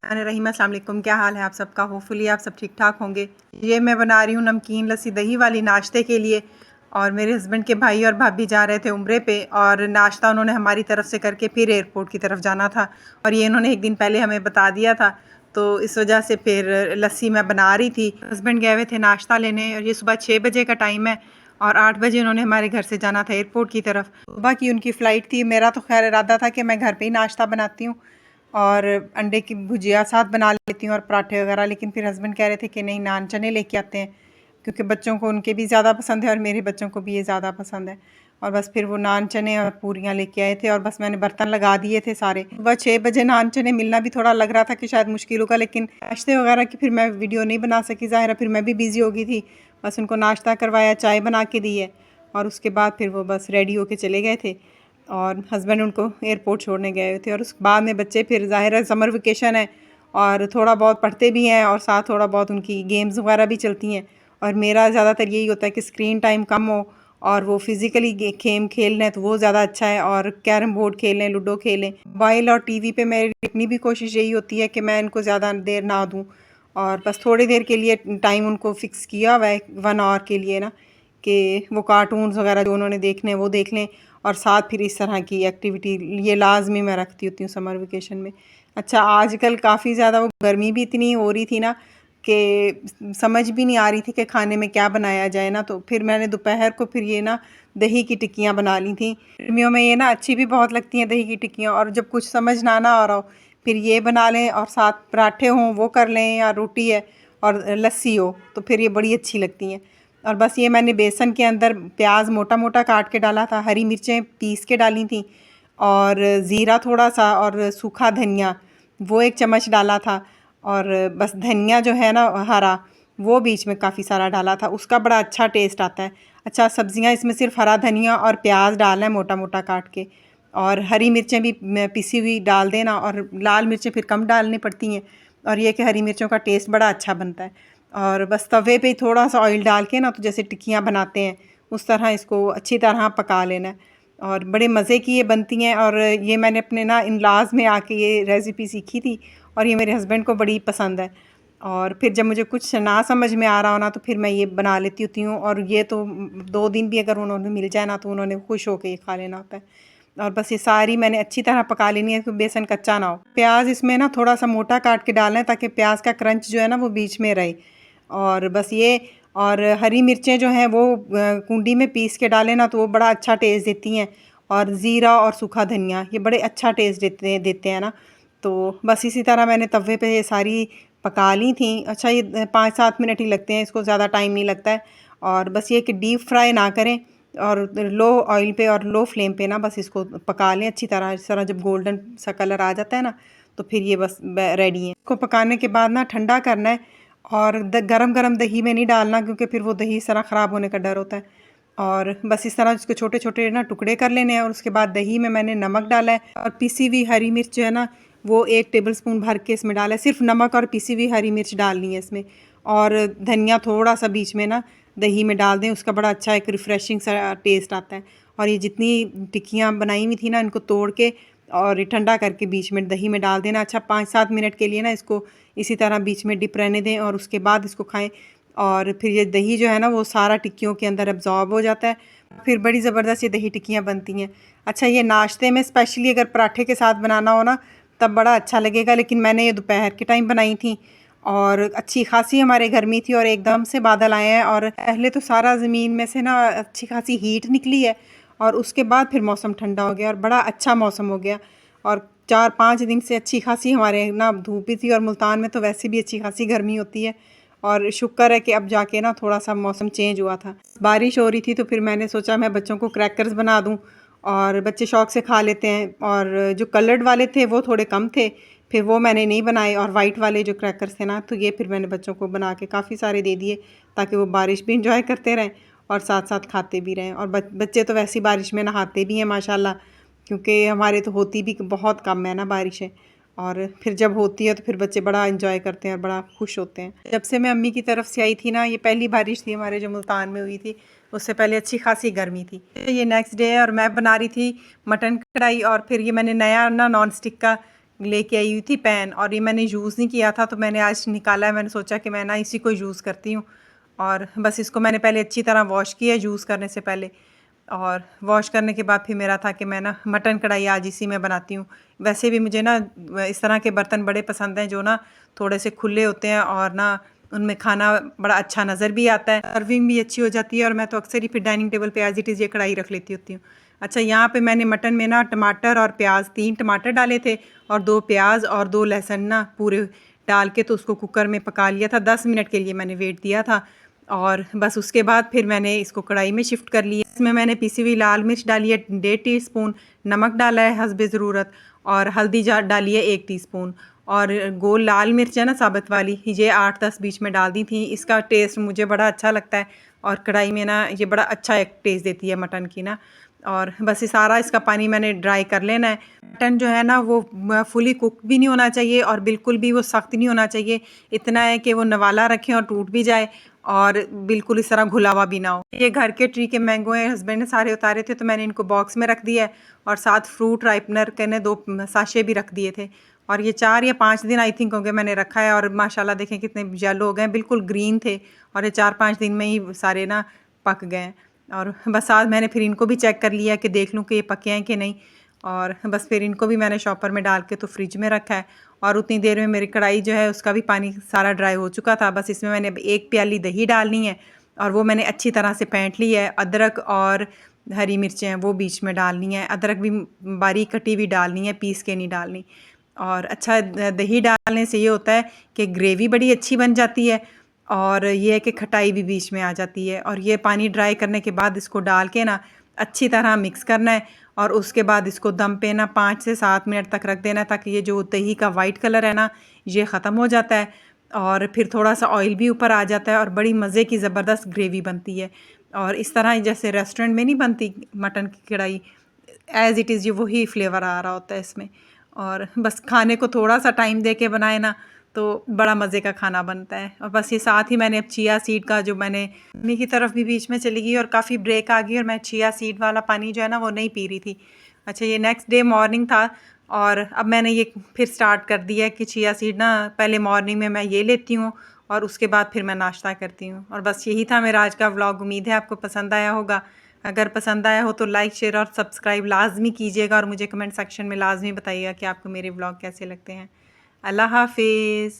रहीम अस्सलाम वालेकुम। क्या हाल है आप सबका? होपफुली आप सब ठीक ठाक होंगे। ये मैं बना रही हूँ नमकीन लस्सी दही वाली नाश्ते के लिए। और मेरे हस्बैंड के भाई और भाभी जा रहे थे उम्रे पे, और नाश्ता उन्होंने हमारी तरफ से करके फिर एयरपोर्ट की तरफ जाना था, और ये इन्होंने एक दिन पहले हमें बता दिया था। तो इस वजह से फिर लस्सी मैं बना रही थी। हस्बैंड गए हुए थे नाश्ता लेने, और ये सुबह 6 बजे का टाइम है, और 8 बजे उन्होंने हमारे घर से जाना था एयरपोर्ट की तरफ। सुबह की उनकी फ़्लाइट थी। मेरा तो खैर इरादा था कि मैं घर पे ही नाश्ता बनाती हूँ और अंडे की भुजिया साथ बना लेती हूँ और पराठे वगैरह, लेकिन फिर हस्बैंड कह रहे थे कि नहीं, नान चने लेके आते हैं, क्योंकि बच्चों को उनके भी ज़्यादा पसंद है और मेरे बच्चों को भी ये ज़्यादा पसंद है। और बस फिर वो नान चने और पूरियाँ लेके आए थे, और बस मैंने बर्तन लगा दिए थे सारे। सुबह 6 बजे नान चने मिलना भी थोड़ा लग रहा था कि शायद मुश्किल होगा, लेकिन नाश्ते वगैरह की फिर मैं वीडियो नहीं बना सकी, ज़ाहिर है फिर मैं भी बिज़ी हो गई थी। बस उनको नाश्ता करवाया, चाय बना के दी है, और उसके बाद फिर वो बस रेडी होके चले गए थे, और हस्बैंड उनको एयरपोर्ट छोड़ने गए हुए थे। और उस बाद में बच्चे फिर ज़ाहिर है समर वेकेशन है, और थोड़ा बहुत पढ़ते भी हैं, और साथ थोड़ा बहुत उनकी गेम्स वगैरह भी चलती हैं। और मेरा ज़्यादातर यही होता है कि स्क्रीन टाइम कम हो, और वो फिज़िकली गेम खेल लें तो वो ज़्यादा अच्छा है, और कैरम बोर्ड खेलें, लूडो खेलें। मोबाइल और टीवी पे मेरी इतनी भी कोशिश यही होती है कि मैं इनको ज़्यादा देर ना दूँ, और बस थोड़ी देर के लिए टाइम उनको फ़िक्स किया हुआ है 1 आवर के लिए ना, कि वो कार्टून्स वगैरह जो उन्होंने देखने वो देख लें, और साथ फिर इस तरह की एक्टिविटी ये लाजमी मैं रखती होती हूँ समर वेकेशन में। अच्छा, आजकल काफ़ी ज़्यादा वो गर्मी भी इतनी हो रही थी ना कि समझ भी नहीं आ रही थी कि खाने में क्या बनाया जाए ना, तो फिर मैंने दोपहर को फिर ये ना दही की टिक्कियाँ बना ली थी। गर्मियों में ये ना अच्छी भी बहुत लगती हैं दही की टिक्कियाँ, और जब कुछ समझ ना आ रहा हो फिर ये बना लें, और साथ पराठे हों वो कर लें, या रोटी है और लस्सी हो, तो फिर ये बड़ी अच्छी लगती हैं। और बस ये मैंने बेसन के अंदर प्याज मोटा मोटा काट के डाला था, हरी मिर्चें पीस के डाली थी, और ज़ीरा थोड़ा सा, और सूखा धनिया वो 1 चम्मच डाला था, और बस धनिया जो है ना हरा, वो बीच में काफ़ी सारा डाला था, उसका बड़ा अच्छा टेस्ट आता है। अच्छा, सब्जियां इसमें सिर्फ हरा धनिया और प्याज डालना है मोटा मोटा काट के, और हरी मिर्चें भी पिसी हुई डाल देना, और लाल मिर्चें फिर कम डालनी पड़ती हैं, और ये कि हरी मिर्चों का टेस्ट बड़ा अच्छा बनता है। और बस तवे पे थोड़ा सा ऑयल डाल के ना, तो जैसे टिक्कियाँ बनाते हैं उस तरह इसको अच्छी तरह पका लेना है, और बड़े मज़े की ये बनती हैं। और ये मैंने अपने ना इन लाज में आके ये रेसिपी सीखी थी, और ये मेरे हस्बैंड को बड़ी पसंद है। और फिर जब मुझे कुछ ना समझ में आ रहा हो ना, तो फिर मैं ये बना लेती होती हूँ, और ये तो 2 दिन भी अगर उन्होंने मिल जाए ना, तो उन्होंने खुश होकर ये खा लेना होता है। और बस ये सारी मैंने अच्छी तरह पका लेनी है कि बेसन कच्चा ना हो। प्याज इसमें ना थोड़ा सा मोटा काट के डालना है, ताकि प्याज का क्रंच जो है ना वो बीच में रहे। और बस ये, और हरी मिर्चें जो हैं वो कूंडी में पीस के डालें ना, तो वो बड़ा अच्छा टेस्ट देती हैं। और ज़ीरा और सूखा धनिया ये बड़े अच्छा टेस्ट देते हैं ना। तो बस इसी तरह मैंने तवे पे ये सारी पका ली थी। अच्छा, ये 5-7 मिनट ही लगते हैं, इसको ज़्यादा टाइम नहीं लगता है। और बस ये कि डीप फ्राई ना करें, और लो ऑयल पे और लो फ्लेम पे ना बस इसको पका लें अच्छी तरह। इस तरह जब गोल्डन सा कलर आ जाता है ना, तो फिर ये बस रेडी है। इसको पकाने के बाद ना ठंडा करना है, और गरम गरम दही में नहीं डालना, क्योंकि फिर वो दही इस तरह ख़राब होने का डर होता है। और बस इस तरह इसके छोटे छोटे ना टुकड़े कर लेने हैं, और उसके बाद दही में मैंने नमक डाला है, और पिसी हुई हरी मिर्च जो है ना वो 1 टेबलस्पून भर के इसमें डाला है। सिर्फ नमक और पिसी हुई हरी मिर्च डालनी है इसमें, और धनिया थोड़ा सा बीच में ना दही में डाल दें, उसका बड़ा अच्छा एक रिफ़्रेशिंग सा टेस्ट आता है। और ये जितनी टिक्कियाँ बनाई हुई थी ना, इनको तोड़ के और ये ठंडा करके बीच में दही में डाल देना। अच्छा, 5-7 मिनट के लिए ना इसको इसी तरह बीच में डिप रहने दें, और उसके बाद इसको खाएं। और फिर ये दही जो है ना वो सारा टिक्कियों के अंदर एब्जॉर्ब हो जाता है, फिर बड़ी ज़बरदस्त ये दही टिक्कियाँ बनती हैं। अच्छा, ये नाश्ते में स्पेशली अगर पराठे के साथ बनाना हो ना, तब बड़ा अच्छा लगेगा, लेकिन मैंने ये दोपहर के टाइम बनाई थी, और अच्छी खासी हमारे गर्मी थी, और एकदम से बादल आए हैं, और पहले तो सारा ज़मीन में से ना अच्छी खासी हीट निकली है, और उसके बाद फिर मौसम ठंडा हो गया, और बड़ा अच्छा मौसम हो गया। और 4-5 दिन से अच्छी खासी हमारे ना धूप भी थी, और मुल्तान में तो वैसे भी अच्छी खासी गर्मी होती है, और शुक्र है कि अब जाके ना थोड़ा सा मौसम चेंज हुआ था। बारिश हो रही थी, तो फिर मैंने सोचा मैं बच्चों को क्रैकर्स बना दूं, और बच्चे शौक से खा लेते हैं। और जो कलर्ड वाले थे वो थोड़े कम थे, फिर वो मैंने नहीं बनाए, और वाइट वाले जो क्रैकर्स थे ना, तो ये फिर मैंने बच्चों को बना के काफ़ी सारे दे दिए, ताकि वो बारिश भी इंजॉय करते रहें और साथ साथ खाते भी रहें। और बच्चे तो वैसी बारिश में नहाते भी हैं माशाल्लाह, क्योंकि हमारे तो होती भी बहुत कम है ना बारिशें, और फिर जब होती है तो फिर बच्चे बड़ा इंजॉय करते हैं और बड़ा खुश होते हैं। जब से मैं अम्मी की तरफ से आई थी ना, ये पहली बारिश थी हमारे जो मुल्तान में हुई थी, उससे पहले अच्छी खासी गर्मी थी। ये नेक्स्ट डे है, और मैं बना रही थी मटन कढ़ाई, और फिर ये मैंने नया ना नॉन स्टिक का लेके आई हुई थी पैन, और ये मैंने यूज़ नहीं किया था तो मैंने आज निकाला है। मैंने सोचा कि मैं ना इसी को यूज़ करती हूँ, और बस इसको मैंने पहले अच्छी तरह वॉश किया यूज़ करने से पहले। और वॉश करने के बाद फिर मेरा था कि मैं ना मटन कढ़ाई आज इसी में बनाती हूँ। वैसे भी मुझे ना इस तरह के बर्तन बड़े पसंद हैं जो ना थोड़े से खुले होते हैं, और ना उनमें खाना बड़ा अच्छा नज़र भी आता है, सर्विंग भी अच्छी हो जाती है। और मैं तो अक्सर ही फिर डाइनिंग टेबल पे एज़ इट इज़ ये कढ़ाई रख लेती होती हूँ। अच्छा, यहाँ पे मैंने मटन में ना टमाटर और प्याज, 3 टमाटर डाले थे और 2 प्याज और 2 लहसुन ना पूरे डाल के तो उसको कुकर में पका लिया था। 10 मिनट के लिए मैंने वेट दिया था, और बस उसके बाद फिर मैंने इसको कढ़ाई में शिफ्ट कर लिया। इसमें मैंने पिसी हुई लाल मिर्च डाली है 1.5 टीस्पून, नमक डाला है हस्बे ज़रूरत, और हल्दी डाली है 1 टीस्पून, और गोल लाल मिर्च है ना साबुत वाली, ये 8-10 बीच में डाल दी थी। इसका टेस्ट मुझे बड़ा अच्छा लगता है, और कढ़ाई में ना ये बड़ा अच्छा एक टेस्ट देती है मटन की ना। और बस ये सारा इसका पानी मैंने ड्राई कर लेना है। मटन जो है ना वो फुली कुक भी नहीं होना चाहिए और बिल्कुल भी वो सख्त नहीं होना चाहिए। इतना है कि वो नवाला रखें और टूट भी जाए, और बिल्कुल इस तरह घुला हुआ भी ना हो। ये घर के ट्री के मैंगो हैं, हस्बैंड ने सारे उतारे थे तो मैंने इनको बॉक्स में रख दिया है, और साथ फ्रूट राइपनर के ने 2 साशे भी रख दिए थे। और ये 4 या 5 दिन आई थिंक हो गए मैंने रखा है, और माशाल्लाह देखें कितने येलो हो गए हैं, बिल्कुल ग्रीन थे, और ये 4-5 दिन में ही सारे ना पक गए हैं। और बस आज मैंने फिर इनको भी चेक कर लिया कि देख लूँ कि ये पके हैं कि नहीं, और बस फिर इनको भी मैंने शॉपर में डाल के तो फ्रिज में रखा है। और उतनी देर में मेरी कढ़ाई जो है उसका भी पानी सारा ड्राई हो चुका था। बस इसमें मैंने 1 प्याली दही डालनी है, और वो मैंने अच्छी तरह से फेंट ली है। अदरक और हरी मिर्चें हैं वो बीच में डालनी है, अदरक भी बारीक कटी हुई डालनी है, पीस के नहीं डालनी। और अच्छा, दही डालने से ये होता है कि ग्रेवी बड़ी अच्छी बन जाती है, और ये है कि खटाई भी बीच में आ जाती है। और ये पानी ड्राई करने के बाद इसको डाल के ना अच्छी तरह मिक्स करना है, और उसके बाद इसको दम पे ना 5 से 7 मिनट तक रख देना है, ताकि ये जो दही का वाइट कलर है ना ये ख़त्म हो जाता है, और फिर थोड़ा सा ऑयल भी ऊपर आ जाता है, और बड़ी मज़े की ज़बरदस्त ग्रेवी बनती है। और इस तरह जैसे रेस्टोरेंट में नहीं बनती मटन की कढ़ाई, एज़ इट इज़ ये वही फ्लेवर आ रहा होता है इसमें। और बस खाने को थोड़ा सा टाइम दे के बनाए ना तो बड़ा मज़े का खाना बनता है। और बस ये साथ ही मैंने अब चिया सीड का जो मैंने मम्मी की तरफ भी बीच में चली गई और काफ़ी ब्रेक आ गई, और मैं चिया सीड वाला पानी जो है ना वो नहीं पी रही थी। अच्छा, ये नेक्स्ट डे मॉर्निंग था, और अब मैंने ये फिर स्टार्ट कर दिया है कि चिया सीड ना पहले मॉर्निंग में मैं ये लेती हूँ, और उसके बाद फिर मैं नाश्ता करती हूँ। और बस यही था मेरा आज का व्लॉग। उम्मीद है आपको पसंद आया होगा। अगर पसंद आया हो तो लाइक, शेयर और सब्सक्राइब लाजमी कीजिएगा, और मुझे कमेंट सेक्शन में लाजमी बताइएगा कि आपको मेरे व्लॉग कैसे लगते हैं। अल्लाह हाफिज़।